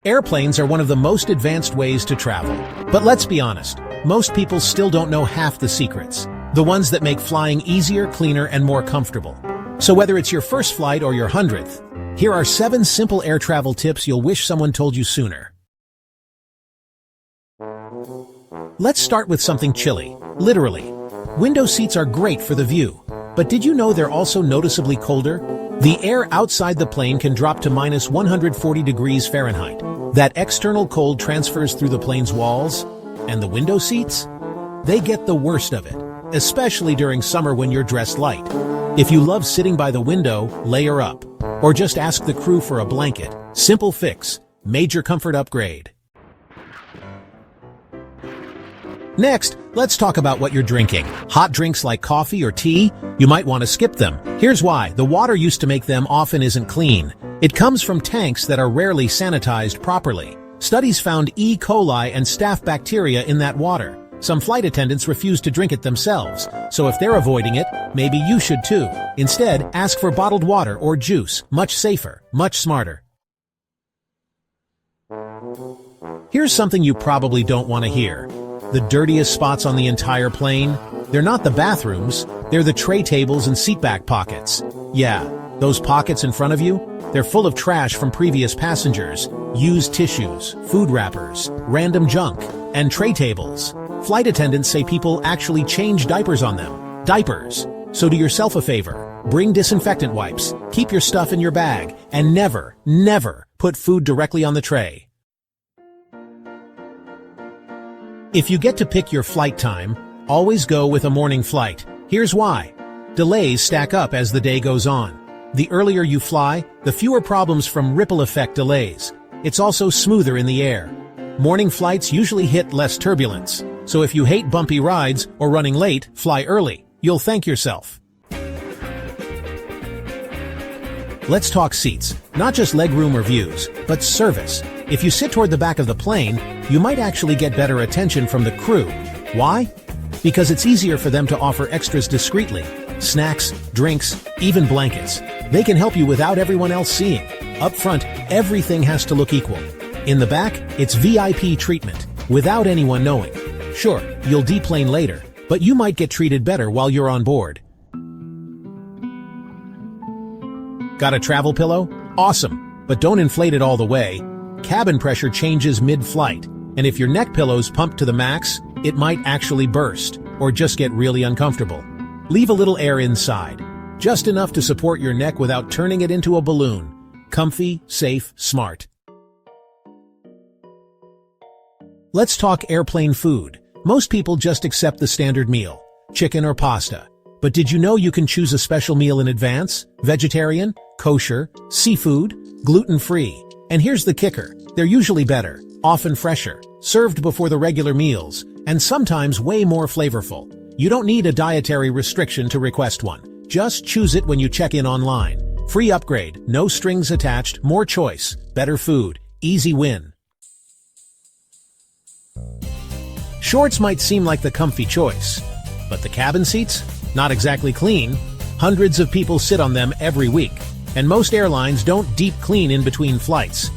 Airplanes are one of the most advanced ways to travel. But let's be honest, most people still don't know half the secrets. The ones that make flying easier, cleaner, and more comfortable. So whether it's your first flight or your 100th, here are 7 simple air travel tips you'll wish someone told you sooner. Let's start with something chilly. Literally. Window seats are great for the view. But did you know they're also noticeably colder? The air outside the plane can drop to minus 140 degrees Fahrenheit. That external cold transfers through the plane's walls, and the window seats? They get the worst of it, especially during summer when you're dressed light. If you love sitting by the window, layer up. Or just ask the crew for a blanket. Simple fix. Major comfort upgrade. Next, let's talk about what you're drinking. Hot drinks like coffee or tea? You might want to skip them. Here's why. The water used to make them often isn't clean. It comes from tanks that are rarely sanitized properly. Studies found E. coli and staph bacteria in that water. Some flight attendants refuse to drink it themselves, so if they're avoiding it, maybe you should too. Instead, ask for bottled water or juice. Much safer, much smarter. Here's something you probably don't want to hear. The dirtiest spots on the entire plane? They're not the bathrooms, they're the tray tables and seatback pockets. Yeah, those pockets in front of you? They're full of trash from previous passengers, used tissues, food wrappers, random junk, and tray tables. Flight attendants say people actually change diapers on them. Diapers. So do yourself a favor. Bring disinfectant wipes, keep your stuff in your bag, and never, never put food directly on the tray. If you get to pick your flight time, always go with a morning flight. Here's why. Delays stack up as the day goes on. The earlier you fly, the fewer problems from ripple effect delays. It's also smoother in the air. Morning flights usually hit less turbulence, so if you hate bumpy rides or running late, fly early. You'll thank yourself. Let's talk seats. Not just legroom or views, but service. If you sit toward the back of the plane, you might actually get better attention from the crew. Why? Because it's easier for them to offer extras discreetly. Snacks, drinks, even blankets. They can help you without everyone else seeing. Up front, everything has to look equal. In the back, it's VIP treatment, without anyone knowing. Sure, you'll deplane later, but you might get treated better while you're on board. Got a travel pillow? Awesome, but don't inflate it all the way. Cabin pressure changes mid-flight, and if your neck pillow's pumped to the max, it might actually burst, or just get really uncomfortable. Leave a little air inside, just enough to support your neck without turning it into a balloon. Comfy, safe, smart. Let's talk airplane food. Most people just accept the standard meal, chicken or pasta. But did you know you can choose a special meal in advance? Vegetarian, kosher, seafood, gluten-free. And here's the kicker. They're usually better, often fresher, served before the regular meals, and sometimes way more flavorful. You don't need a dietary restriction to request one. Just choose it when you check in online. Free upgrade, no strings attached, more choice, better food, easy win. Shorts might seem like the comfy choice, but the cabin seats? Not exactly clean. Hundreds of people sit on them every week, and most airlines don't deep clean in between flights.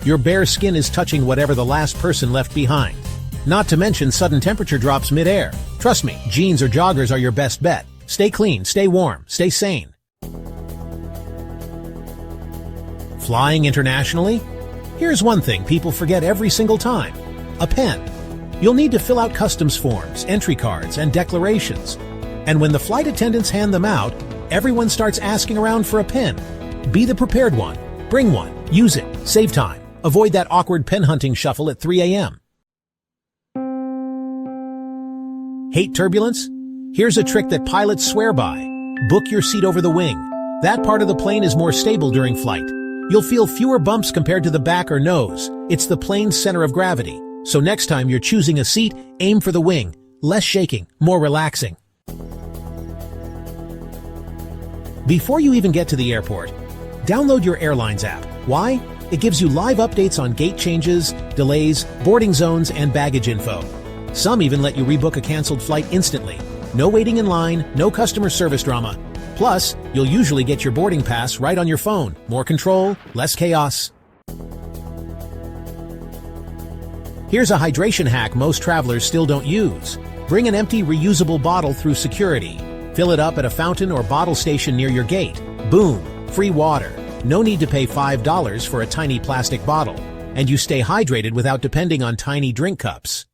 Your bare skin is touching whatever the last person left behind. Not to mention sudden temperature drops mid-air. Trust me, jeans or joggers are your best bet. Stay clean, stay warm, stay sane. Flying internationally? Here's one thing people forget every single time. A pen. You'll need to fill out customs forms, entry cards, and declarations. And when the flight attendants hand them out, everyone starts asking around for a pen. Be the prepared one. Bring one. Use it. Save time. Avoid that awkward pen hunting shuffle at 3 a.m. Hate turbulence? Here's a trick that pilots swear by. Book your seat over the wing. That part of the plane is more stable during flight. You'll feel fewer bumps compared to the back or nose. It's the plane's center of gravity. So next time you're choosing a seat, aim for the wing. Less shaking, more relaxing. Before you even get to the airport, download your Airline's app. Why? It gives you live updates on gate changes, delays, boarding zones, and baggage info. Some even let you rebook a canceled flight instantly. No waiting in line, no customer service drama. Plus, you'll usually get your boarding pass right on your phone. More control, less chaos. Here's a hydration hack most travelers still don't use. Bring an empty, reusable bottle through security. Fill it up at a fountain or bottle station near your gate. Boom! Free water. No need to pay $5 for a tiny plastic bottle. And you stay hydrated without depending on tiny drink cups.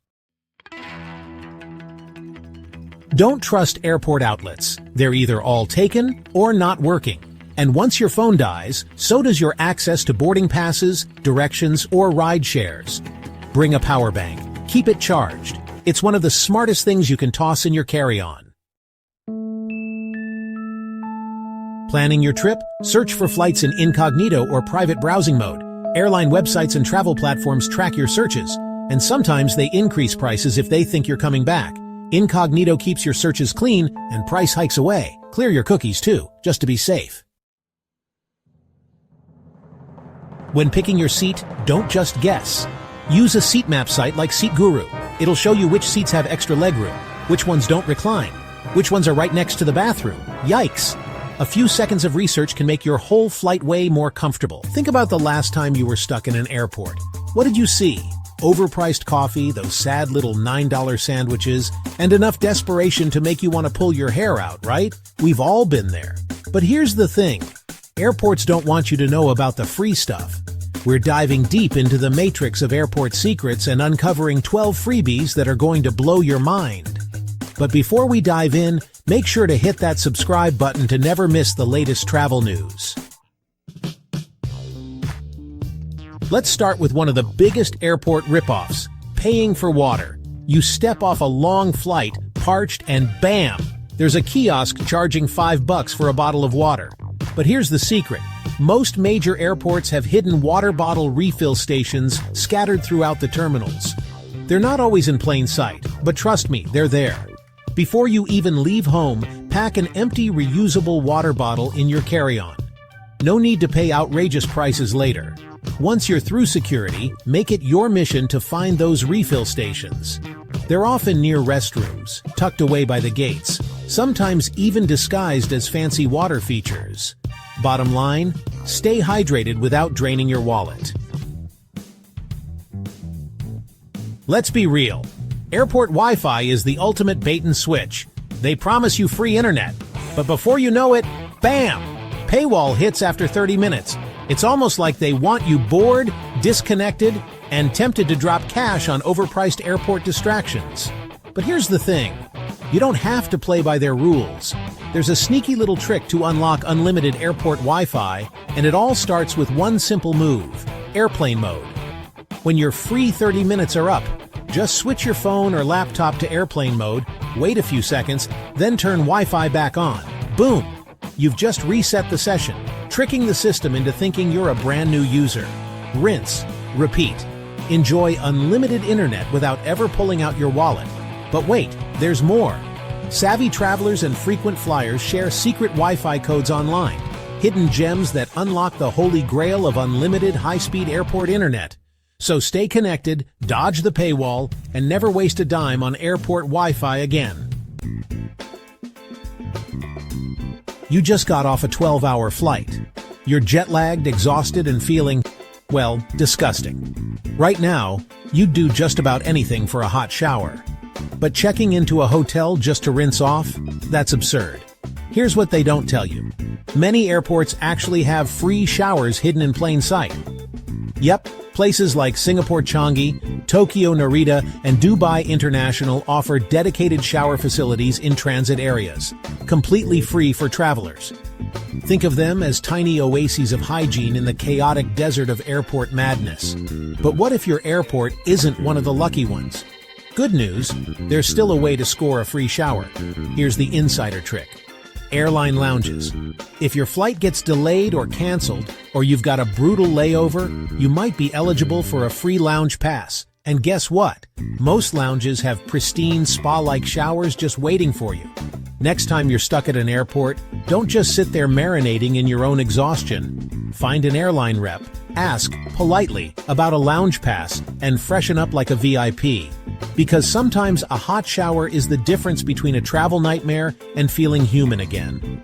Don't trust airport outlets. They're either all taken or not working. And once your phone dies, so does your access to boarding passes, directions, or ride shares. Bring a power bank. Keep it charged. It's one of the smartest things you can toss in your carry-on. Planning your trip? Search for flights in incognito or private browsing mode. Airline websites and travel platforms track your searches, and sometimes they increase prices if they think you're coming back. Incognito keeps your searches clean, and price hikes away. Clear your cookies too, just to be safe. When picking your seat, don't just guess. Use a seat map site like Seat Guru. It'll show you which seats have extra legroom, which ones don't recline, which ones are right next to the bathroom. Yikes! A few seconds of research can make your whole flight way more comfortable. Think about the last time you were stuck in an airport. What did you see? Overpriced coffee, those sad little $9 sandwiches, and enough desperation to make you want to pull your hair out, right? We've all been there. But here's the thing. Airports don't want you to know about the free stuff. We're diving deep into the matrix of airport secrets and uncovering 12 freebies that are going to blow your mind. But before we dive in, make sure to hit that subscribe button to never miss the latest travel news. Let's start with one of the biggest airport ripoffs, paying for water. You step off a long flight, parched, and bam! There's a kiosk charging $5 for a bottle of water. But here's the secret. Most major airports have hidden water bottle refill stations scattered throughout the terminals. They're not always in plain sight, but trust me, they're there. Before you even leave home, pack an empty, reusable water bottle in your carry-on. No need to pay outrageous prices later. Once you're through security, make it your mission to find those refill stations. They're often near restrooms, tucked away by the gates, sometimes even disguised as fancy water features. Bottom line, stay hydrated without draining your wallet. Let's be real. Airport Wi-Fi is the ultimate bait and switch. They promise you free internet, but before you know it, bam! Paywall hits after 30 minutes. It's almost like they want you bored, disconnected, and tempted to drop cash on overpriced airport distractions. But here's the thing. You don't have to play by their rules. There's a sneaky little trick to unlock unlimited airport Wi-Fi, and it all starts with one simple move: airplane mode. When your free 30 minutes are up, just switch your phone or laptop to airplane mode, wait a few seconds, then turn Wi-Fi back on. Boom! You've just reset the session, tricking the system into thinking you're a brand new user. Rinse, repeat. Enjoy unlimited internet without ever pulling out your wallet. But wait, there's more. Savvy travelers and frequent flyers share secret Wi-Fi codes online, hidden gems that unlock the holy grail of unlimited high-speed airport internet. So stay connected, dodge the paywall, and never waste a dime on airport Wi-Fi again. You just got off a 12-hour flight. You're jet-lagged, exhausted, and feeling, well, disgusting. Right now, you'd do just about anything for a hot shower. But checking into a hotel just to rinse off? That's absurd. Here's what they don't tell you. Many airports actually have free showers hidden in plain sight. Yep, places like Singapore Changi, Tokyo Narita, and Dubai International offer dedicated shower facilities in transit areas, completely free for travelers. Think of them as tiny oases of hygiene in the chaotic desert of airport madness. But what if your airport isn't one of the lucky ones? Good news, there's still a way to score a free shower. Here's the insider trick. Airline lounges. If your flight gets delayed or canceled, or you've got a brutal layover, you might be eligible for a free lounge pass. And guess what? Most lounges have pristine spa-like showers just waiting for you. Next time you're stuck at an airport, don't just sit there marinating in your own exhaustion. Find an airline rep, ask politely about a lounge pass, and freshen up like a VIP. Because sometimes a hot shower is the difference between a travel nightmare and feeling human again.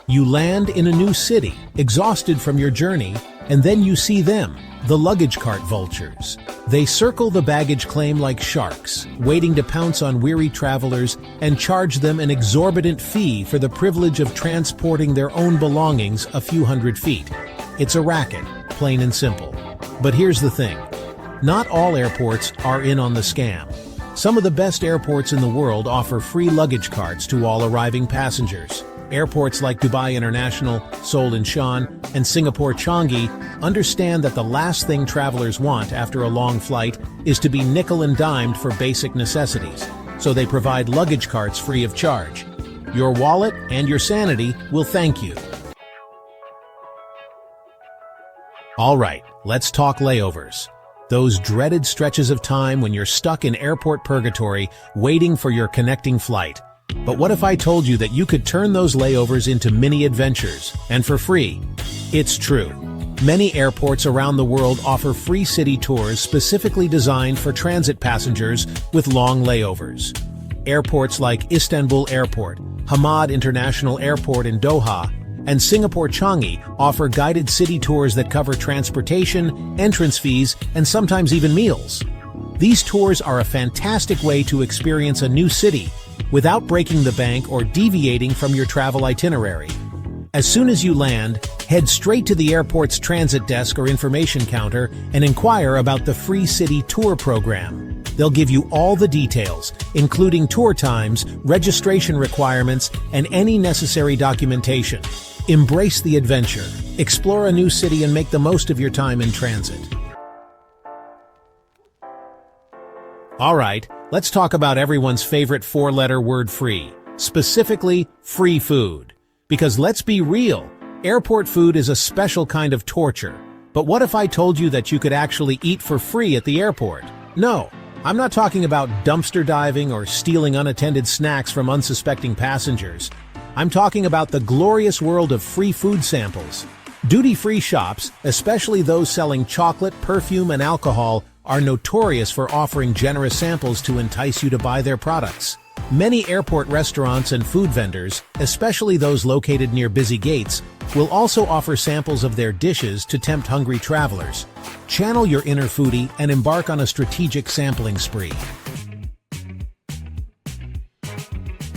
You land in a new city, exhausted from your journey, and then you see them, The luggage cart vultures. They circle the baggage claim like sharks, waiting to pounce on weary travelers and charge them an exorbitant fee for the privilege of transporting their own belongings a few hundred feet. It's a racket, plain and simple. But here's the thing. Not all airports are in on the scam. Some of the best airports in the world offer free luggage carts to all arriving passengers. Airports like Dubai International, Seoul Incheon, and Singapore Changi understand that the last thing travelers want after a long flight is to be nickel and dimed for basic necessities, so they provide luggage carts free of charge. Your wallet and your sanity will thank you. All right, let's talk layovers. Those dreaded stretches of time when you're stuck in airport purgatory waiting for your connecting flight. But what if I told you that you could turn those layovers into mini adventures, and for free? It's true. Many airports around the world offer free city tours specifically designed for transit passengers with long layovers. Airports like Istanbul Airport, Hamad International Airport in Doha, and Singapore Changi offer guided city tours that cover transportation, entrance fees, and sometimes even meals. These tours are a fantastic way to experience a new city without breaking the bank or deviating from your travel itinerary. As soon as you land, head straight to the airport's transit desk or information counter and inquire about the free city tour program. They'll give you all the details, including tour times, registration requirements, and any necessary documentation. Embrace the adventure, explore a new city, and make the most of your time in transit. All right, let's talk about everyone's favorite four-letter word free, specifically free food. Because let's be real, airport food is a special kind of torture. But what if I told you that you could actually eat for free at the airport? No, I'm not talking about dumpster diving or stealing unattended snacks from unsuspecting passengers. I'm talking about the glorious world of free food samples. Duty-free shops, especially those selling chocolate, perfume, and alcohol, are notorious for offering generous samples to entice you to buy their products. Many airport restaurants and food vendors, especially those located near busy gates, will also offer samples of their dishes to tempt hungry travelers. Channel your inner foodie and embark on a strategic sampling spree.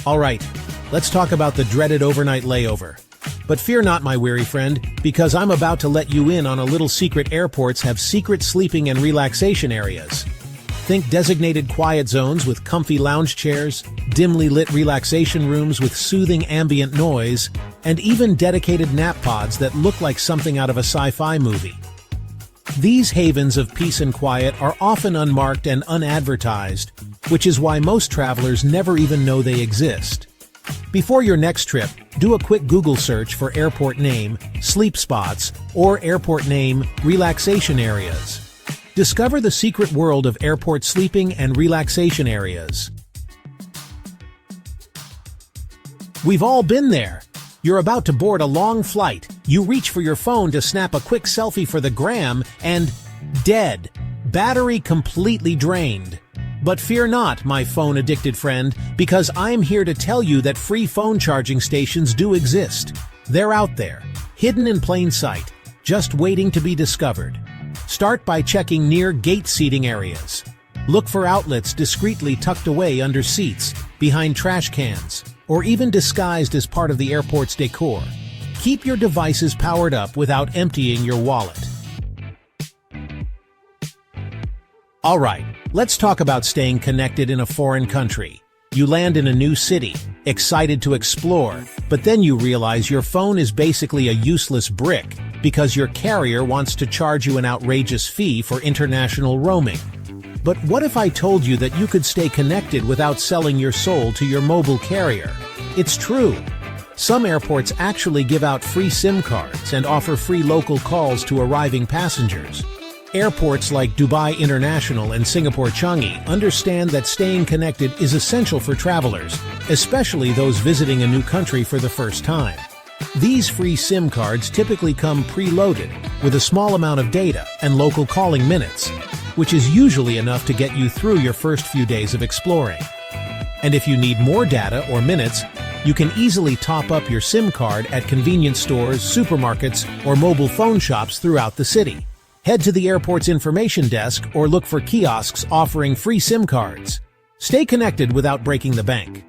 All right, let's talk about the dreaded overnight layover. But fear not, my weary friend, because I'm about to let you in on a little secret. Airports have secret sleeping and relaxation areas. Think designated quiet zones with comfy lounge chairs, dimly lit relaxation rooms with soothing ambient noise, and even dedicated nap pods that look like something out of a sci-fi movie. These havens of peace and quiet are often unmarked and unadvertised, which is why most travelers never even know they exist. Before your next trip, do a quick Google search for airport name, sleep spots, or airport name, relaxation areas. Discover the secret world of airport sleeping and relaxation areas. We've all been there. You're about to board a long flight. You reach for your phone to snap a quick selfie for the gram and dead. Battery completely drained. But fear not, my phone-addicted friend, because I'm here to tell you that free phone charging stations do exist. They're out there, hidden in plain sight, just waiting to be discovered. Start by checking near gate seating areas. Look for outlets discreetly tucked away under seats, behind trash cans, or even disguised as part of the airport's decor. Keep your devices powered up without emptying your wallet. All right, let's talk about staying connected in a foreign country. You land in a new city, excited to explore, but then you realize your phone is basically a useless brick because your carrier wants to charge you an outrageous fee for international roaming. But what if I told you that you could stay connected without selling your soul to your mobile carrier? It's true. Some airports actually give out free SIM cards and offer free local calls to arriving passengers. Airports like Dubai International and Singapore Changi understand that staying connected is essential for travelers, especially those visiting a new country for the first time. These free SIM cards typically come preloaded with a small amount of data and local calling minutes, which is usually enough to get you through your first few days of exploring. And if you need more data or minutes, you can easily top up your SIM card at convenience stores, supermarkets, or mobile phone shops throughout the city. Head to the airport's information desk or look for kiosks offering free SIM cards. Stay connected without breaking the bank.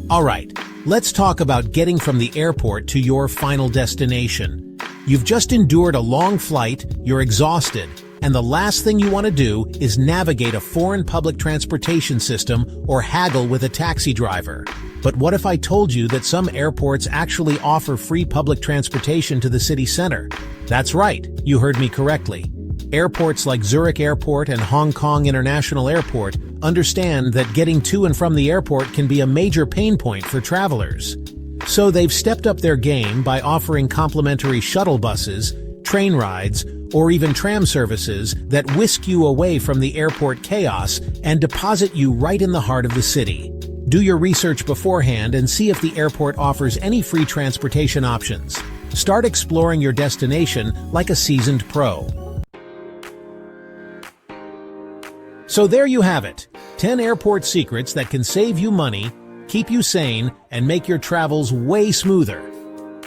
Alright, let's talk about getting from the airport to your final destination. You've just endured a long flight, you're exhausted, and the last thing you want to do is navigate a foreign public transportation system or haggle with a taxi driver. But what if I told you that some airports actually offer free public transportation to the city center? That's right, you heard me correctly. Airports like Zurich Airport and Hong Kong International Airport understand that getting to and from the airport can be a major pain point for travelers. So they've stepped up their game by offering complimentary shuttle buses, train rides, or even tram services that whisk you away from the airport chaos and deposit you right in the heart of the city. Do your research beforehand and see if the airport offers any free transportation options. Start exploring your destination like a seasoned pro. So there you have it, 10 airport secrets that can save you money, keep you sane, and make your travels way smoother.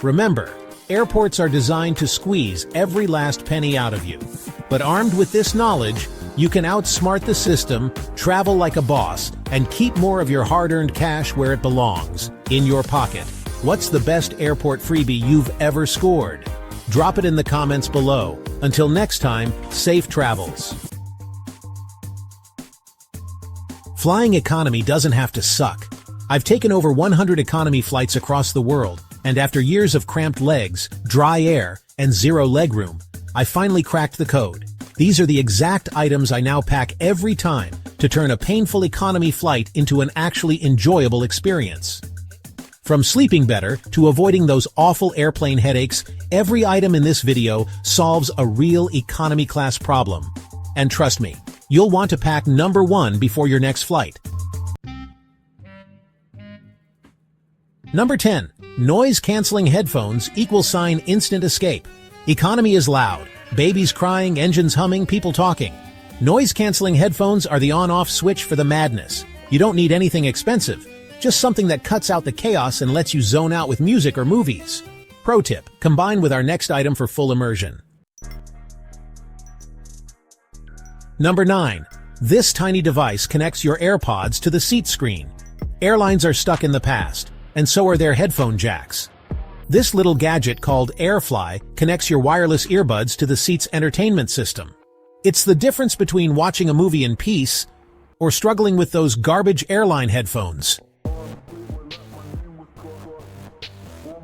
Remember, airports are designed to squeeze every last penny out of you. But armed with this knowledge, you can outsmart the system, travel like a boss, and keep more of your hard-earned cash where it belongs, in your pocket. What's the best airport freebie you've ever scored? Drop it in the comments below. Until next time, safe travels. Flying economy doesn't have to suck. I've taken over 100 economy flights across the world, and after years of cramped legs, dry air, and zero legroom, I finally cracked the code. These are the exact items I now pack every time to turn a painful economy flight into an actually enjoyable experience. From sleeping better to avoiding those awful airplane headaches, every item in this video solves a real economy class problem. And trust me, you'll want to pack number 1 before your next flight. Number 10. Noise-canceling headphones = instant escape. Economy is loud. Babies crying, engines humming, people talking. Noise-canceling headphones are the on-off switch for the madness. You don't need anything expensive, just something that cuts out the chaos and lets you zone out with music or movies. Pro tip, combine with our next item for full immersion. Number 9. This tiny device connects your AirPods to the seat screen. Airlines are stuck in the past, and so are their headphone jacks. This little gadget called AirFly connects your wireless earbuds to the seat's entertainment system. It's the difference between watching a movie in peace or struggling with those garbage airline headphones.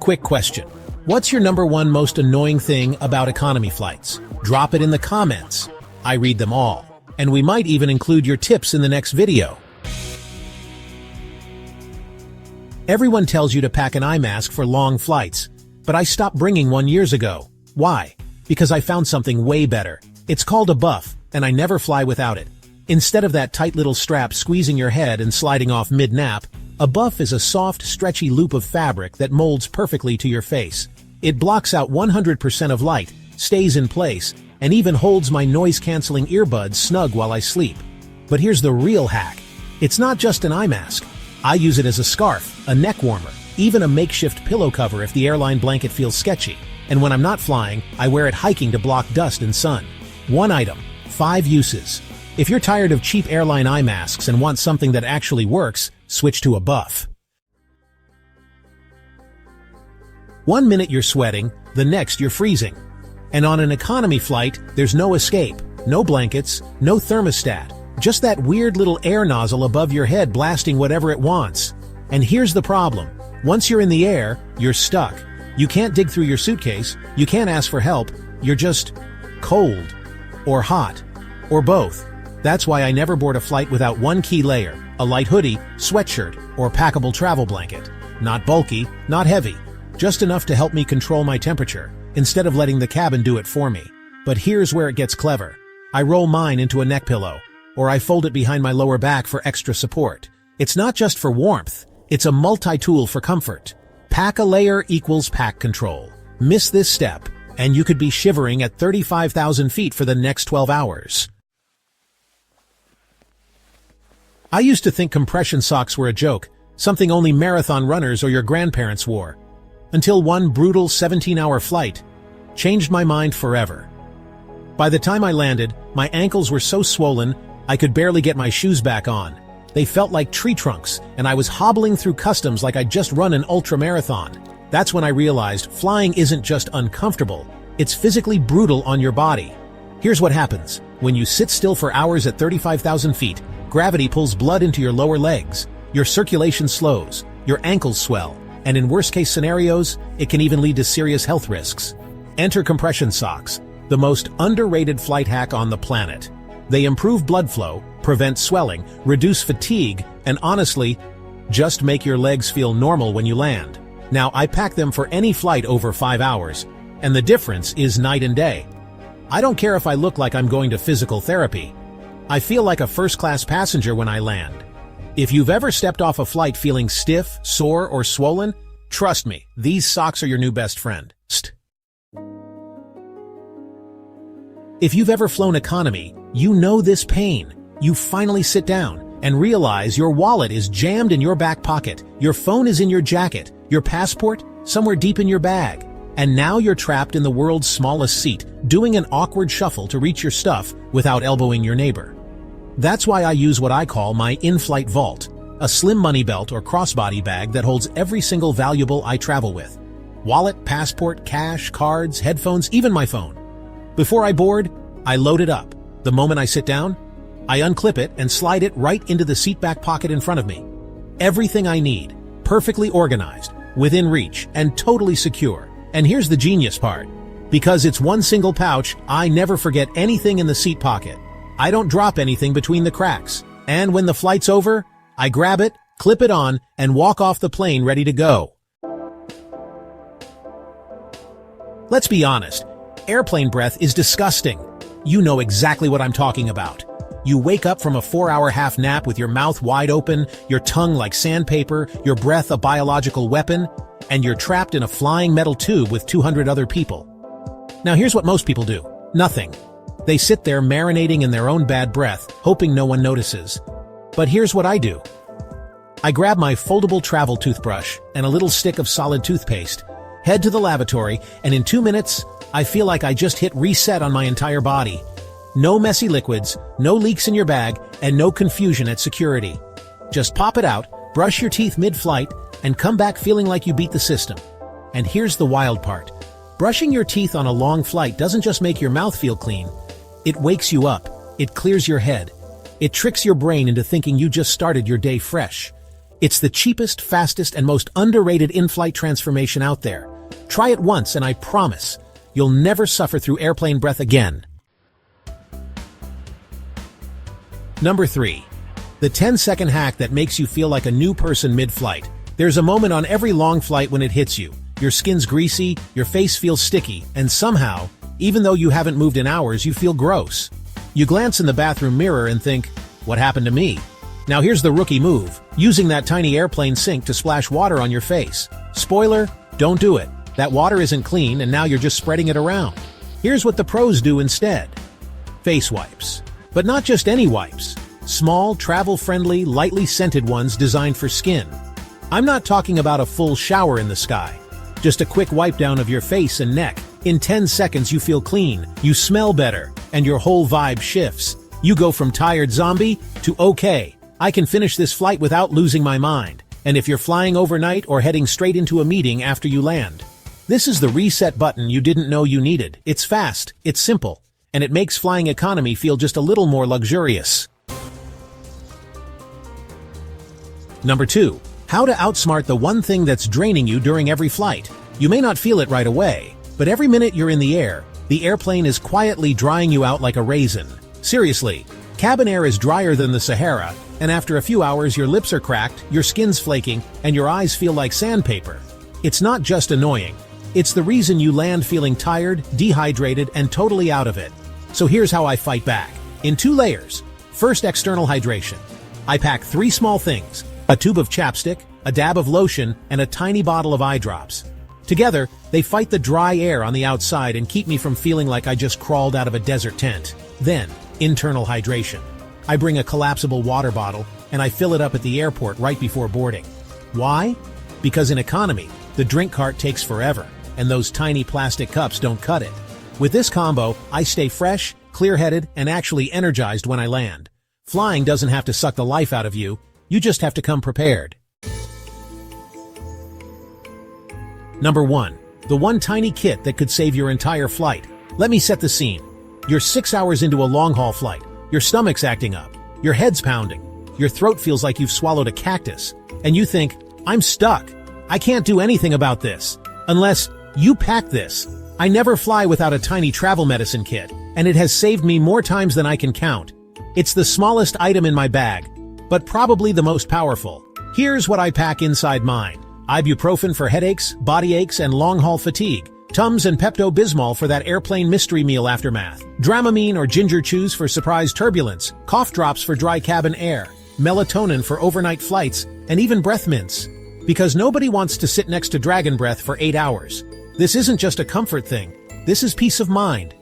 Quick question. What's your number 1 most annoying thing about economy flights? Drop it in the comments. I read them all, and we might even include your tips in the next video. Everyone tells you to pack an eye mask for long flights, but I stopped bringing one years ago. Why? Because I found something way better. It's called a buff, and I never fly without it. Instead of that tight little strap squeezing your head and sliding off mid-nap, a buff is a soft, stretchy loop of fabric that molds perfectly to your face. It blocks out 100% of light, stays in place, and even holds my noise-canceling earbuds snug while I sleep. But here's the real hack. It's not just an eye mask. I use it as a scarf, a neck warmer, even a makeshift pillow cover if the airline blanket feels sketchy. And when I'm not flying, I wear it hiking to block dust and sun. 1 item, 5 uses. If you're tired of cheap airline eye masks and want something that actually works, switch to a buff. 1 minute you're sweating, the next you're freezing. And on an economy flight, there's no escape, no blankets, no thermostat, just that weird little air nozzle above your head blasting whatever it wants. And here's the problem. Once you're in the air, you're stuck. You can't dig through your suitcase, you can't ask for help, you're just cold. Or hot. Or both. That's why I never board a flight without 1 key layer, a light hoodie, sweatshirt, or packable travel blanket. Not bulky, not heavy. Just enough to help me control my temperature, instead of letting the cabin do it for me. But here's where it gets clever. I roll mine into a neck pillow, or I fold it behind my lower back for extra support. It's not just for warmth, it's a multi-tool for comfort. Pack a layer = pack control. Miss this step, and you could be shivering at 35,000 feet for the next 12 hours. I used to think compression socks were a joke, something only marathon runners or your grandparents wore. Until one brutal 17-hour flight Changed my mind forever. By the time I landed, my ankles were so swollen, I could barely get my shoes back on. They felt like tree trunks, and I was hobbling through customs like I'd just run an ultra-marathon. That's when I realized flying isn't just uncomfortable, it's physically brutal on your body. Here's what happens. When you sit still for hours at 35,000 feet, gravity pulls blood into your lower legs, your circulation slows, your ankles swell, and in worst-case scenarios, it can even lead to serious health risks. Enter compression socks, the most underrated flight hack on the planet. They improve blood flow, prevent swelling, reduce fatigue, and honestly, just make your legs feel normal when you land. Now, I pack them for any flight over 5 hours, and the difference is night and day. I don't care if I look like I'm going to physical therapy. I feel like a first-class passenger when I land. If you've ever stepped off a flight feeling stiff, sore, or swollen, trust me, these socks are your new best friend. If you've ever flown economy, you know this pain. You finally sit down and realize your wallet is jammed in your back pocket, your phone is in your jacket, your passport somewhere deep in your bag, and now you're trapped in the world's smallest seat, doing an awkward shuffle to reach your stuff without elbowing your neighbor. That's why I use what I call my in-flight vault, a slim money belt or crossbody bag that holds every single valuable I travel with. Wallet, passport, cash, cards, headphones, even my phone. Before I board, I load it up. The moment I sit down, I unclip it and slide it right into the seatback pocket in front of me. Everything I need, perfectly organized, within reach, and totally secure. And here's the genius part. Because it's one single pouch, I never forget anything in the seat pocket. I don't drop anything between the cracks. And when the flight's over, I grab it, clip it on, and walk off the plane ready to go. Let's be honest, airplane breath is disgusting. You know exactly what I'm talking about. You wake up from a 4-hour half nap with your mouth wide open, your tongue like sandpaper, your breath a biological weapon, and you're trapped in a flying metal tube with 200 other people. Now here's what most people do. Nothing. They sit there marinating in their own bad breath, hoping no one notices. But here's what I do. I grab my foldable travel toothbrush and a little stick of solid toothpaste, head to the lavatory, and in 2 minutes, I feel like I just hit reset on my entire body. No messy liquids, no leaks in your bag, and no confusion at security. Just pop it out, brush your teeth mid-flight, and come back feeling like you beat the system. And here's the wild part. Brushing your teeth on a long flight doesn't just make your mouth feel clean. It wakes you up. It clears your head. It tricks your brain into thinking you just started your day fresh. It's the cheapest, fastest, and most underrated in-flight transformation out there. Try it once and I promise, you'll never suffer through airplane breath again. Number 3. The 10-second hack that makes you feel like a new person mid-flight. There's a moment on every long flight when it hits you. Your skin's greasy, your face feels sticky, and somehow, even though you haven't moved in hours, you feel gross. You glance in the bathroom mirror and think, what happened to me? Now here's the rookie move, using that tiny airplane sink to splash water on your face. Spoiler, don't do it. That water isn't clean and now you're just spreading it around. Here's what the pros do instead. Face wipes. But not just any wipes. Small, travel-friendly, lightly scented ones designed for skin. I'm not talking about a full shower in the sky. Just a quick wipe down of your face and neck. In 10 seconds you feel clean, you smell better, and your whole vibe shifts. You go from tired zombie to okay, I can finish this flight without losing my mind. And if you're flying overnight or heading straight into a meeting after you land, this is the reset button you didn't know you needed. It's fast, it's simple, and it makes flying economy feel just a little more luxurious. Number 2. How to outsmart the one thing that's draining you during every flight. You may not feel it right away, but every minute you're in the air, the airplane is quietly drying you out like a raisin. Seriously, cabin air is drier than the Sahara, and after a few hours your lips are cracked, your skin's flaking, and your eyes feel like sandpaper. It's not just annoying. It's the reason you land feeling tired, dehydrated, and totally out of it. So here's how I fight back. In 2 layers. First, external hydration. I pack 3 small things. A tube of chapstick, a dab of lotion, and a tiny bottle of eye drops. Together, they fight the dry air on the outside and keep me from feeling like I just crawled out of a desert tent. Then, internal hydration. I bring a collapsible water bottle, and I fill it up at the airport right before boarding. Why? Because in economy, the drink cart takes forever. and those tiny plastic cups don't cut it. With this combo, I stay fresh, clear-headed, and actually energized when I land. Flying doesn't have to suck the life out of you, you just have to come prepared. Number 1. The one tiny kit that could save your entire flight. Let me set the scene. You're 6 hours into a long-haul flight. Your stomach's acting up. Your head's pounding. Your throat feels like you've swallowed a cactus. And you think, I'm stuck. I can't do anything about this. Unless you pack this. I never fly without a tiny travel medicine kit, and it has saved me more times than I can count. It's the smallest item in my bag, but probably the most powerful. Here's what I pack inside mine. Ibuprofen for headaches, body aches, and long-haul fatigue. Tums and Pepto-Bismol for that airplane mystery meal aftermath. Dramamine or ginger chews for surprise turbulence. Cough drops for dry cabin air. Melatonin for overnight flights, and even breath mints. Because nobody wants to sit next to dragon breath for 8 hours. This isn't just a comfort thing. This is peace of mind.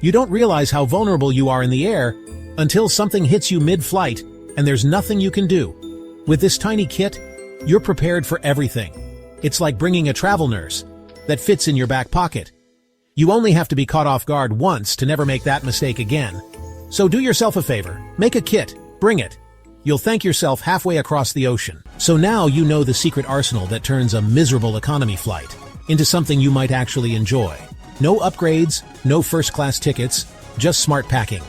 You don't realize how vulnerable you are in the air until something hits you mid-flight and there's nothing you can do. With this tiny kit, you're prepared for everything. It's like bringing a travel nurse that fits in your back pocket. You only have to be caught off guard once to never make that mistake again. So do yourself a favor. Make a kit. Bring it. You'll thank yourself halfway across the ocean. So now you know the secret arsenal that turns a miserable economy flight into something you might actually enjoy. No upgrades, no first-class tickets, just smart packing.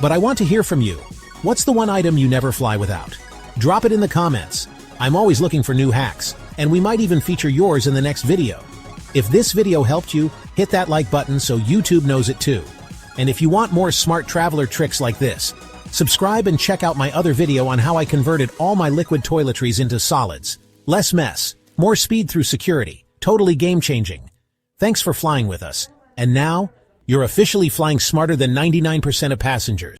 But I want to hear from you. What's the one item you never fly without? Drop it in the comments. I'm always looking for new hacks, and we might even feature yours in the next video. If this video helped you, hit that like button so YouTube knows it too. And if you want more smart traveler tricks like this, subscribe and check out my other video on how I converted all my liquid toiletries into solids. Less mess, more speed through security. Totally game-changing. Thanks for flying with us. And now, you're officially flying smarter than 99% of passengers.